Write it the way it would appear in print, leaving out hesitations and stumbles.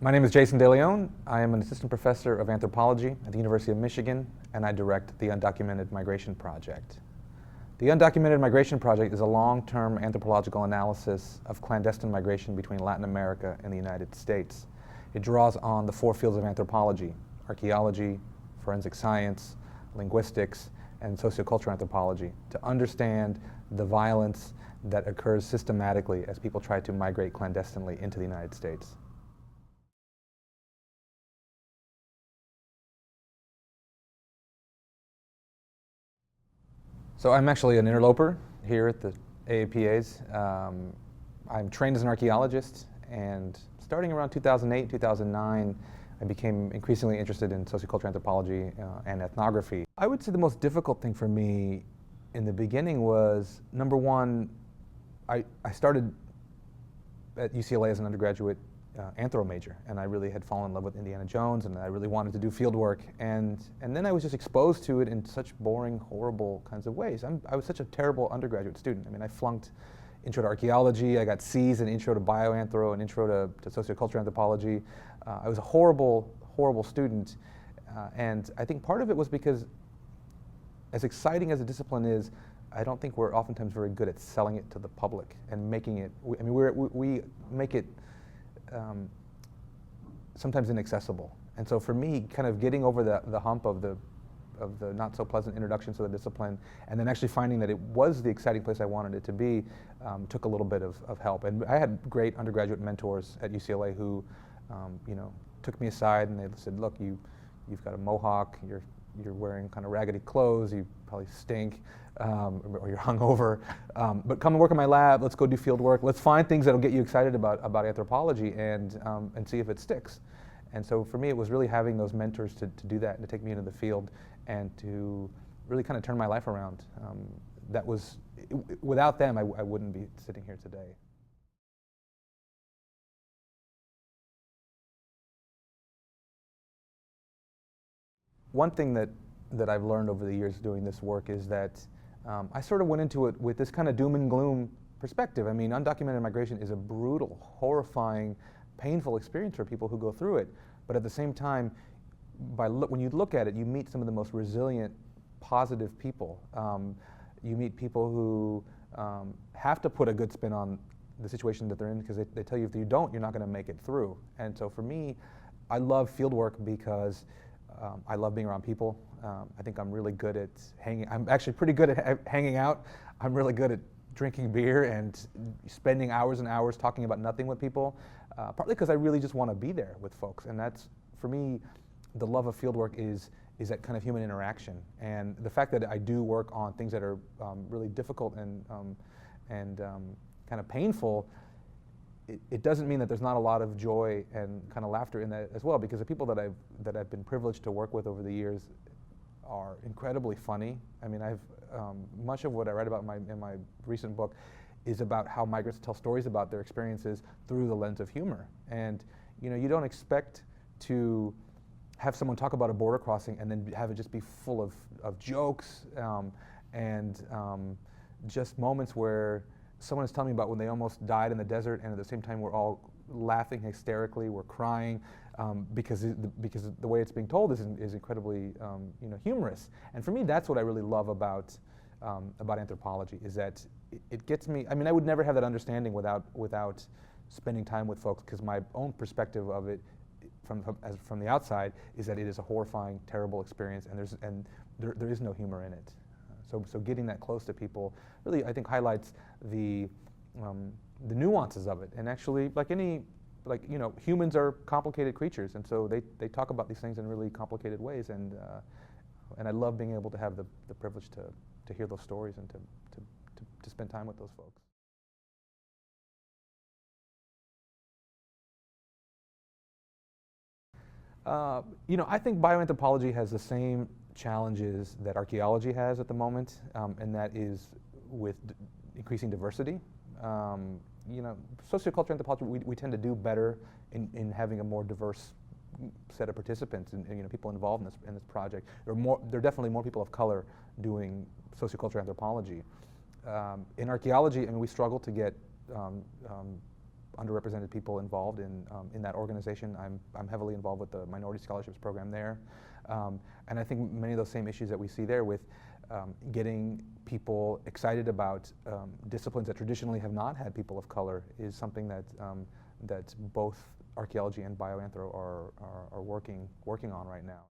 My name is Jason DeLeon. I am an assistant professor of anthropology at the University of Michigan, and I direct the Undocumented Migration Project. The Undocumented Migration Project is a long-term anthropological analysis of clandestine migration between Latin America and the United States. It draws on the four fields of anthropology: archaeology, forensic science, linguistics, and sociocultural anthropology to understand the violence that occurs systematically as people try to migrate clandestinely into the United States. So I'm actually an interloper here at the AAPA's. I'm trained as an archaeologist, and starting around 2008, 2009, I became increasingly interested in sociocultural anthropology and ethnography. I would say the most difficult thing for me in the beginning was, number one, I started at UCLA as an undergraduate anthro major, and I really had fallen in love with Indiana Jones, and I really wanted to do field work, and then I was just exposed to it in such boring, horrible kinds of ways. I was such a terrible undergraduate student. I mean, I flunked intro to archaeology, I got C's in intro to bioanthro and intro to sociocultural anthropology. I was a horrible, horrible student, and I think part of it was because, as exciting as a discipline is, I don't think we're oftentimes very good at selling it to the public and making it, we make it sometimes inaccessible. And so for me, kind of getting over the hump of the not so pleasant introduction to the discipline, and then actually finding that it was the exciting place I wanted it to be, took a little bit of help. And I had great undergraduate mentors at UCLA who, took me aside and they said, "Look, you've got a mohawk, you're wearing kind of raggedy clothes, you probably stink, or you're hungover, but come and work in my lab, let's go do field work, let's find things that'll get you excited about anthropology and see if it sticks." And so for me, it was really having those mentors to do that and to take me into the field and to really kind of turn my life around. Without them, I wouldn't be sitting here today. One thing that I've learned over the years doing this work is that I sort of went into it with this kind of doom and gloom perspective. I mean, undocumented migration is a brutal, horrifying, painful experience for people who go through it. But at the same time, when you look at it, you meet some of the most resilient, positive people. You meet people who have to put a good spin on the situation that they're in, because they tell you if you don't, you're not going to make it through. And so for me, I love field work because I love being around people. I think I'm really good at hanging. I'm actually pretty good at hanging out. I'm really good at drinking beer and spending hours and hours talking about nothing with people, partly because I really just want to be there with folks. And that's, for me, the love of field work is that kind of human interaction. And the fact that I do work on things that are really difficult and kind of painful, it doesn't mean that there's not a lot of joy and kind of laughter in that as well, because the people that I've been privileged to work with over the years are incredibly funny. I mean, much of what I write about in my recent book is about how migrants tell stories about their experiences through the lens of humor. And you don't expect to have someone talk about a border crossing and then have it just be full of jokes and just moments where someone is telling me about when they almost died in the desert, and at the same time we're all laughing hysterically, we're crying, because the way it's being told is incredibly humorous. And for me, that's what I really love about anthropology, is that it gets me. I mean, I would never have that understanding without spending time with folks, because my own perspective of it from the outside is that it is a horrifying, terrible experience, and there is no humor in it. So getting that close to people really, I think, highlights the nuances of it. And actually, humans are complicated creatures, and so they talk about these things in really complicated ways. And I love being able to have the privilege to hear those stories and to spend time with those folks. I think bioanthropology has the same challenges that archaeology has at the moment, and that is with increasing diversity. Sociocultural anthropology, we tend to do better in having a more diverse set of participants and people involved in this project. There are definitely more people of color doing sociocultural anthropology. In archaeology, I mean, we struggle to get underrepresented people involved in that organization. I'm heavily involved with the Minority Scholarships Program there. And I think many of those same issues that we see there with getting people excited about disciplines that traditionally have not had people of color is something that, that both archaeology and bioanthro are working on right now.